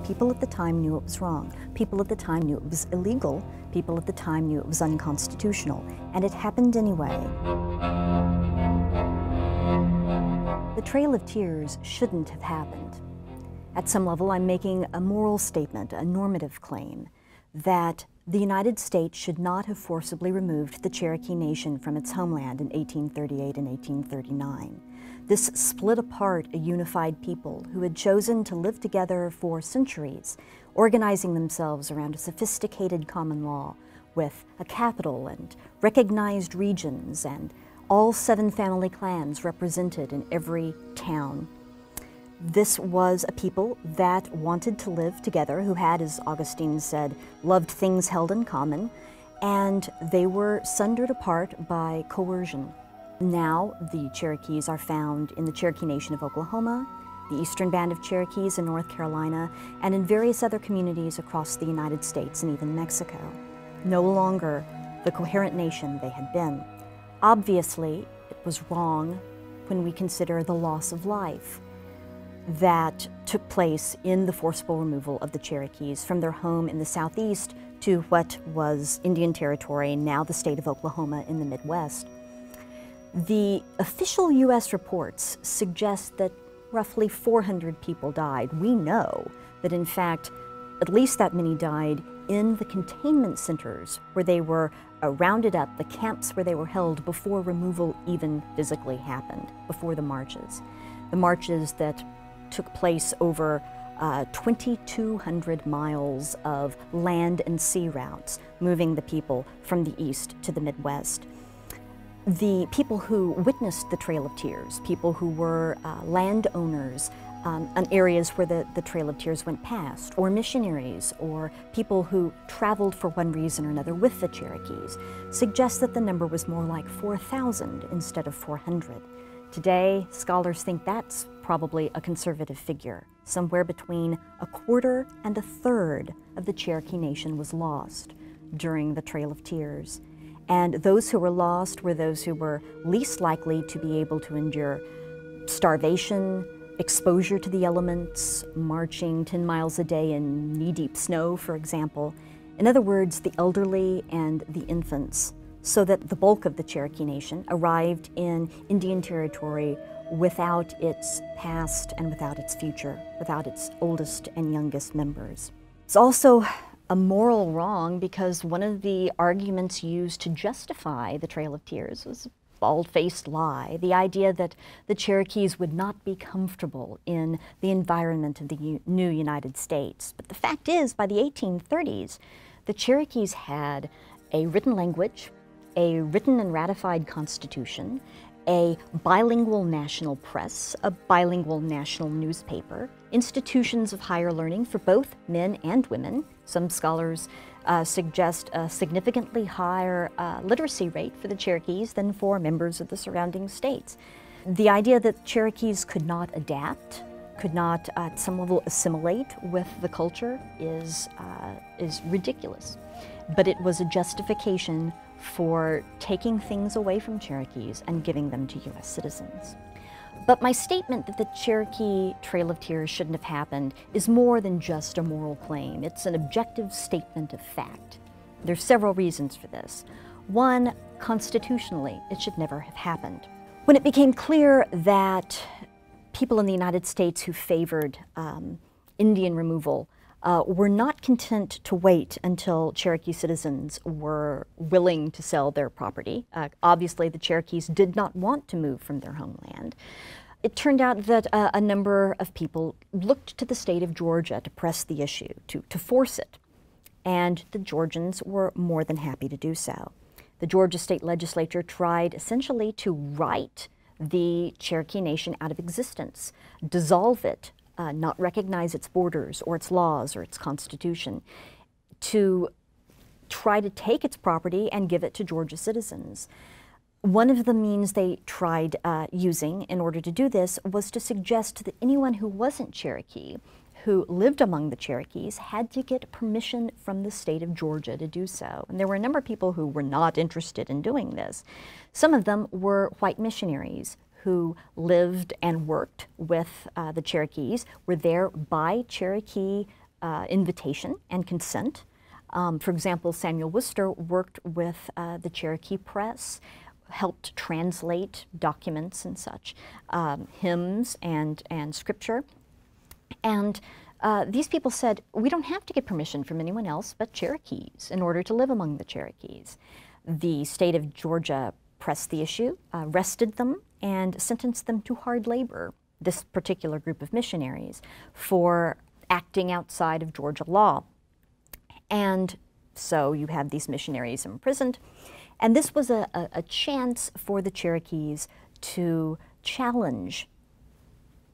People at the time knew it was wrong. People at the time knew it was illegal. People at the time knew it was unconstitutional. And it happened anyway. The Trail of Tears shouldn't have happened. At some level, I'm making a moral statement, a normative claim, that the United States should not have forcibly removed the Cherokee Nation from its homeland in 1838 and 1839. This split apart a unified people who had chosen to live together for centuries, organizing themselves around a sophisticated common law with a capital and recognized regions and all 7 family clans represented in every town. This was a people that wanted to live together, who had, as Augustine said, loved things held in common, and they were sundered apart by coercion. Now the Cherokees are found in the Cherokee Nation of Oklahoma, the Eastern Band of Cherokees in North Carolina, and in various other communities across the United States and even Mexico. No longer the coherent nation they had been. Obviously, it was wrong when we consider the loss of life that took place in the forcible removal of the Cherokees from their home in the southeast to what was Indian Territory, now the state of Oklahoma in the Midwest. The official U.S. reports suggest that roughly 400 people died. We know that, in fact, at least that many died in the containment centers where they were rounded up, the camps where they were held before removal even physically happened, before the marches. The marches that took place over 2,200 miles of land and sea routes, moving the people from the east to the Midwest. The people who witnessed the Trail of Tears, people who were landowners on areas where the Trail of Tears went past, or missionaries, or people who traveled for one reason or another with the Cherokees, suggest that the number was more like 4,000 instead of 400. Today, scholars think that's probably a conservative figure. Somewhere between 1/4 and 1/3 of the Cherokee Nation was lost during the Trail of Tears. And those who were lost were those who were least likely to be able to endure starvation, exposure to the elements, marching 10 miles a day in knee-deep snow, for example. In other words, the elderly and the infants, so that the bulk of the Cherokee Nation arrived in Indian Territory without its past and without its future, without its oldest and youngest members. It's also a moral wrong because one of the arguments used to justify the Trail of Tears was a bald-faced lie, the idea that the Cherokees would not be comfortable in the environment of the new United States. But the fact is, by the 1830s, the Cherokees had a written language, a written and ratified constitution, a bilingual national press, a bilingual national newspaper, institutions of higher learning for both men and women. Some scholars suggest a significantly higher literacy rate for the Cherokees than for members of the surrounding states. The idea that Cherokees could not adapt, could not at some level assimilate with the culture is ridiculous. But it was a justification for taking things away from Cherokees and giving them to U.S. citizens. But my statement that the Cherokee Trail of Tears shouldn't have happened is more than just a moral claim. It's an objective statement of fact. There's several reasons for this. One, constitutionally, it should never have happened. When it became clear that people in the United States who favored Indian removal were not content to wait until Cherokee citizens were willing to sell their property. Obviously, the Cherokees did not want to move from their homeland. It turned out that a number of people looked to the state of Georgia to press the issue, to force it. And the Georgians were more than happy to do so. The Georgia state legislature tried essentially to write the Cherokee Nation out of existence, dissolve it, not recognize its borders or its laws or its constitution, to try to take its property and give it to Georgia citizens. One of the means they tried using in order to do this was to suggest that anyone who wasn't Cherokee, who lived among the Cherokees, had to get permission from the state of Georgia to do so. And there were a number of people who were not interested in doing this. Some of them were white missionaries who lived and worked with the Cherokees, were there by Cherokee invitation and consent. For example, Samuel Worcester worked with the Cherokee press, helped translate documents and such, hymns and scripture. And these people said, we don't have to get permission from anyone else but Cherokees in order to live among the Cherokees. The state of Georgia pressed the issue, arrested them, and sentenced them to hard labor, this particular group of missionaries, for acting outside of Georgia law. And so you have these missionaries imprisoned. And this was a chance for the Cherokees to challenge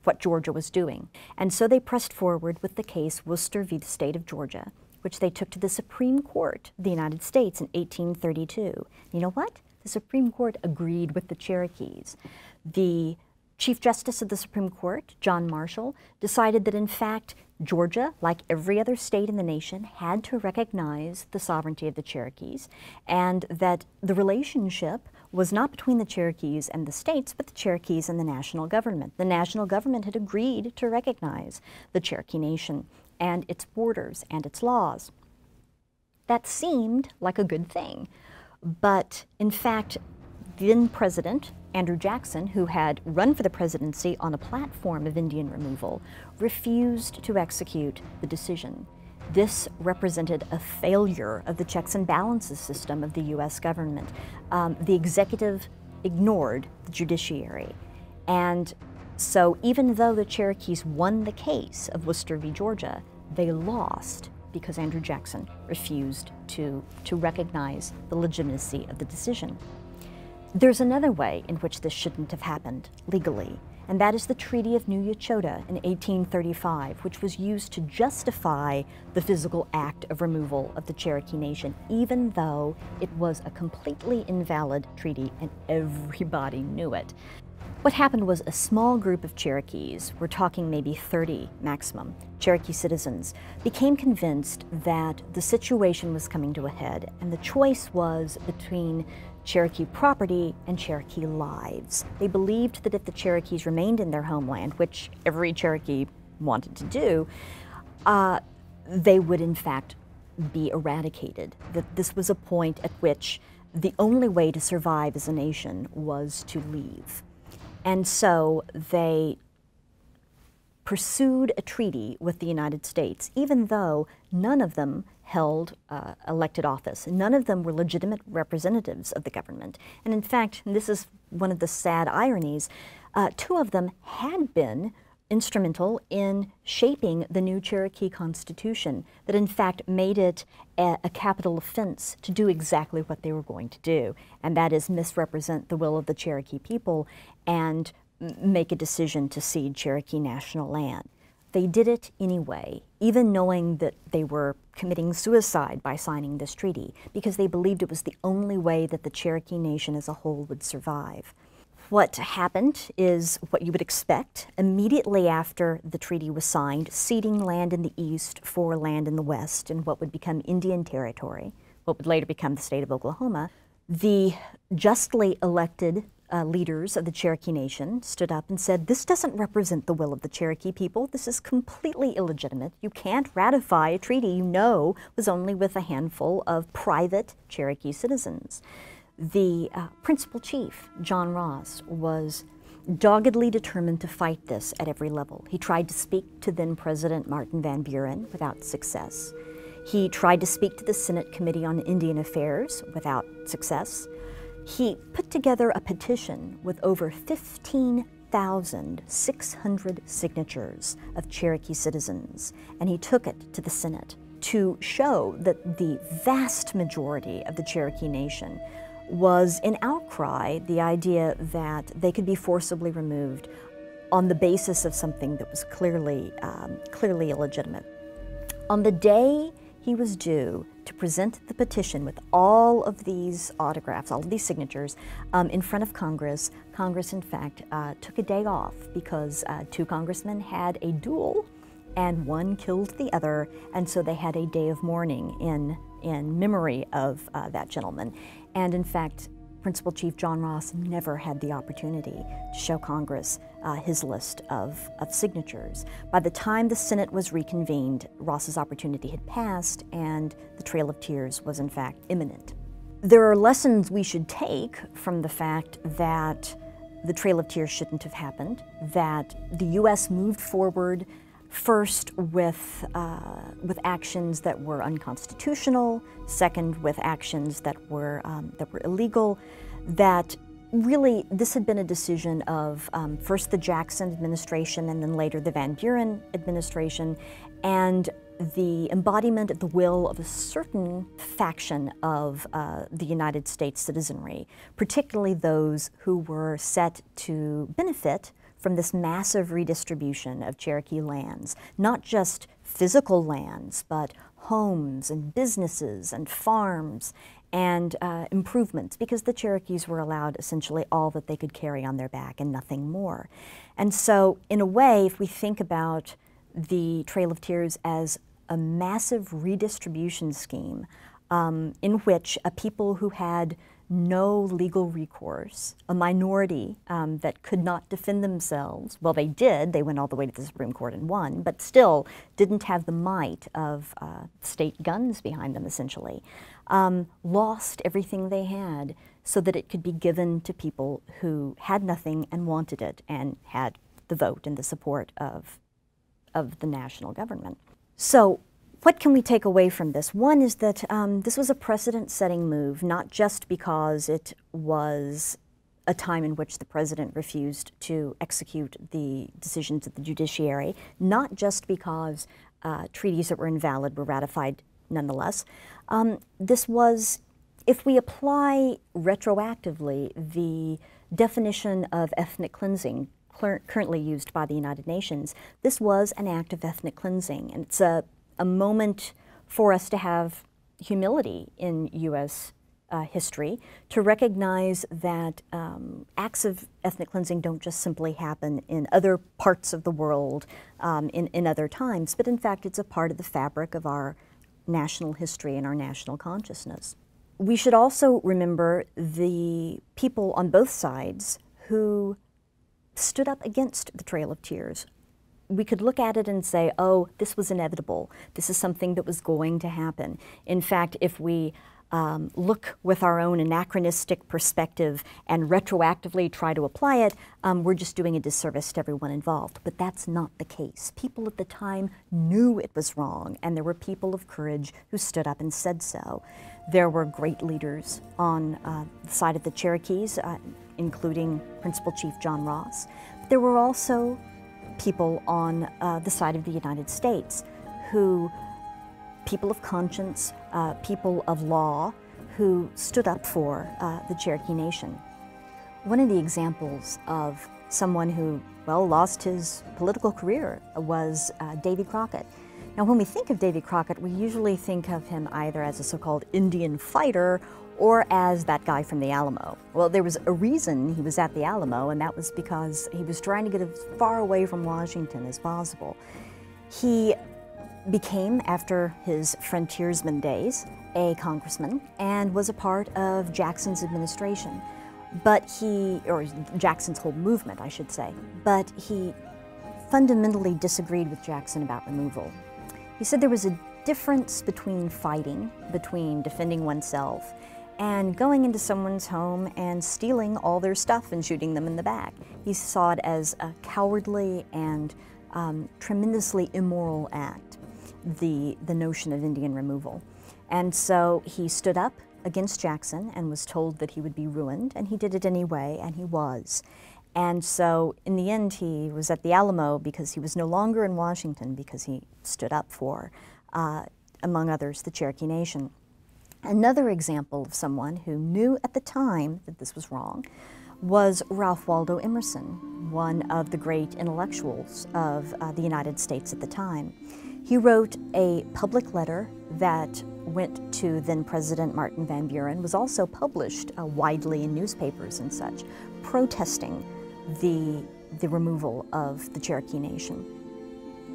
what Georgia was doing. And so they pressed forward with the case Worcester v. the State of Georgia, which they took to the Supreme Court of the United States in 1832. You know what? The Supreme Court agreed with the Cherokees. The Chief Justice of the Supreme Court, John Marshall, decided that in fact Georgia, like every other state in the nation, had to recognize the sovereignty of the Cherokees, and that the relationship was not between the Cherokees and the states, but the Cherokees and the national government. The national government had agreed to recognize the Cherokee Nation and its borders and its laws. That seemed like a good thing, but in fact, then President Andrew Jackson, who had run for the presidency on a platform of Indian removal, refused to execute the decision. This represented a failure of the checks and balances system of the U.S. government. The executive ignored the judiciary. And so even though the Cherokees won the case of Worcester v. Georgia, they lost because Andrew Jackson refused to recognize the legitimacy of the decision. There's another way in which this shouldn't have happened legally, and that is the Treaty of New Echota in 1835, which was used to justify the physical act of removal of the Cherokee Nation, even though it was a completely invalid treaty and everybody knew it. What happened was a small group of Cherokees, we're talking maybe 30 maximum, Cherokee citizens, became convinced that the situation was coming to a head, and the choice was between Cherokee property and Cherokee lives. They believed that if the Cherokees remained in their homeland, which every Cherokee wanted to do, they would in fact be eradicated. That this was a point at which the only way to survive as a nation was to leave. And so they pursued a treaty with the United States, even though none of them held elected office. None of them were legitimate representatives of the government. And in fact, and this is one of the sad ironies, two of them had been instrumental in shaping the new Cherokee Constitution that in fact made it a capital offense to do exactly what they were going to do, and that is misrepresent the will of the Cherokee people and make a decision to cede Cherokee national land. They did it anyway, even knowing that they were committing suicide by signing this treaty, because they believed it was the only way that the Cherokee Nation as a whole would survive. What happened is what you would expect. Immediately after the treaty was signed, ceding land in the east for land in the west in what would become Indian Territory, what would later become the state of Oklahoma, the justly elected leaders of the Cherokee Nation stood up and said, this doesn't represent the will of the Cherokee people. This is completely illegitimate. You can't ratify a treaty you know was only with a handful of private Cherokee citizens. The principal chief, John Ross, was doggedly determined to fight this at every level. He tried to speak to then President Martin Van Buren without success. He tried to speak to the Senate Committee on Indian Affairs without success. He put together a petition with over 15,600 signatures of Cherokee citizens, and he took it to the Senate to show that the vast majority of the Cherokee Nation was in outcry the idea that they could be forcibly removed on the basis of something that was clearly illegitimate. On the day he was due to present the petition with all of these autographs, all of these signatures, in front of Congress, Congress in fact took a day off because two congressmen had a duel and one killed the other, and so they had a day of mourning in memory of that gentleman. And in fact, Principal Chief John Ross never had the opportunity to show Congress his list of signatures. By the time the Senate was reconvened, Ross's opportunity had passed, and the Trail of Tears was in fact imminent. There are lessons we should take from the fact that the Trail of Tears shouldn't have happened, that the U.S. moved forward first with actions that were unconstitutional, second with actions that were illegal, that really this had been a decision of first the Jackson administration and then later the Van Buren administration, and the embodiment of the will of a certain faction of the United States citizenry, particularly those who were set to benefit from this massive redistribution of Cherokee lands, not just physical lands, but homes and businesses and farms and improvements, because the Cherokees were allowed essentially all that they could carry on their back and nothing more. And so, in a way, if we think about the Trail of Tears as a massive redistribution scheme in which a people who had no legal recourse, a minority that could not defend themselves. Well, they did. They went all the way to the Supreme Court and won, but still didn't have the might of state guns behind them, essentially. Lost everything they had so that it could be given to people who had nothing and wanted it and had the vote and the support of the national government. So, what can we take away from this? One is that this was a precedent-setting move, not just because it was a time in which the president refused to execute the decisions of the judiciary, not just because treaties that were invalid were ratified nonetheless. This was, if we apply retroactively the definition of ethnic cleansing currently used by the United Nations, this was an act of ethnic cleansing, and it's a moment for us to have humility in U.S. History, to recognize that acts of ethnic cleansing don't just simply happen in other parts of the world in other times, but in fact it's a part of the fabric of our national history and our national consciousness. We should also remember the people on both sides who stood up against the Trail of Tears. We could look at it and say, oh, this was inevitable. This is something that was going to happen. In fact, if we look with our own anachronistic perspective and retroactively try to apply it, we're just doing a disservice to everyone involved. But that's not the case. People at the time knew it was wrong, and there were people of courage who stood up and said so. There were great leaders on the side of the Cherokees, including Principal Chief John Ross. There were also people on the side of the United States who, people of conscience, people of law, who stood up for the Cherokee Nation. One of the examples of someone who, well, lost his political career was Davy Crockett. Now, when we think of Davy Crockett, we usually think of him either as a so-called Indian fighter or as that guy from the Alamo. Well, there was a reason he was at the Alamo, and that was because he was trying to get as far away from Washington as possible. He became, after his frontiersman days, a congressman and was a part of Jackson's administration. But or Jackson's whole movement, I should say. But he fundamentally disagreed with Jackson about removal. He said there was a difference between fighting, between defending oneself, and going into someone's home and stealing all their stuff and shooting them in the back. He saw it as a cowardly and tremendously immoral act, the notion of Indian removal. And so he stood up against Jackson and was told that he would be ruined, and he did it anyway, and he was. And so in the end, he was at the Alamo because he was no longer in Washington, because he stood up for, among others, the Cherokee Nation. Another example of someone who knew at the time that this was wrong was Ralph Waldo Emerson, one of the great intellectuals of the United States at the time. He wrote a public letter that went to then-President Martin Van Buren, was also published widely in newspapers and such, protesting the removal of the Cherokee Nation.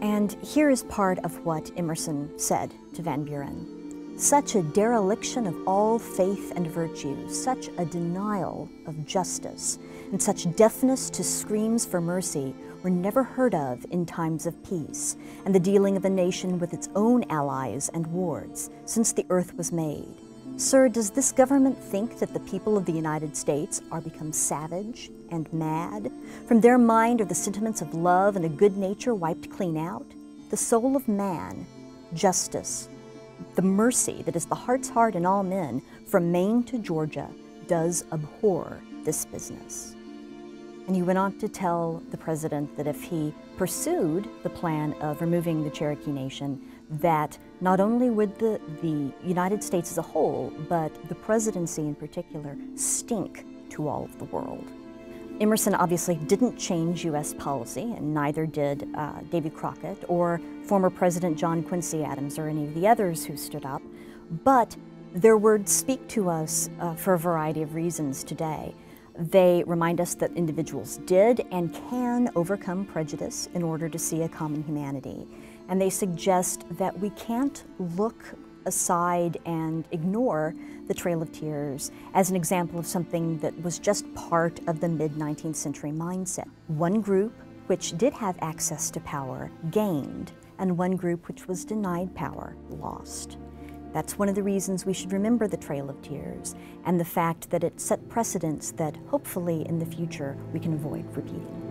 And here is part of what Emerson said to Van Buren. Such a dereliction of all faith and virtue, such a denial of justice, and such deafness to screams for mercy were never heard of in times of peace, and the dealing of a nation with its own allies and wards since the earth was made. Sir, does this government think that the people of the United States are become savage and mad? From their mind are the sentiments of love and a good nature wiped clean out? The soul of man, justice, the mercy that is the heart's heart in all men, from Maine to Georgia, does abhor this business. And he went on to tell the president that if he pursued the plan of removing the Cherokee Nation, that not only would the United States as a whole, but the presidency in particular, stink to all of the world. Emerson obviously didn't change U.S. policy, and neither did Davy Crockett or former President John Quincy Adams or any of the others who stood up, but their words speak to us for a variety of reasons today. They remind us that individuals did and can overcome prejudice in order to see a common humanity. And they suggest that we can't look aside and ignore the Trail of Tears as an example of something that was just part of the mid-19th century mindset. One group which did have access to power gained, and one group which was denied power lost. That's one of the reasons we should remember the Trail of Tears and the fact that it set precedents that hopefully in the future we can avoid repeating.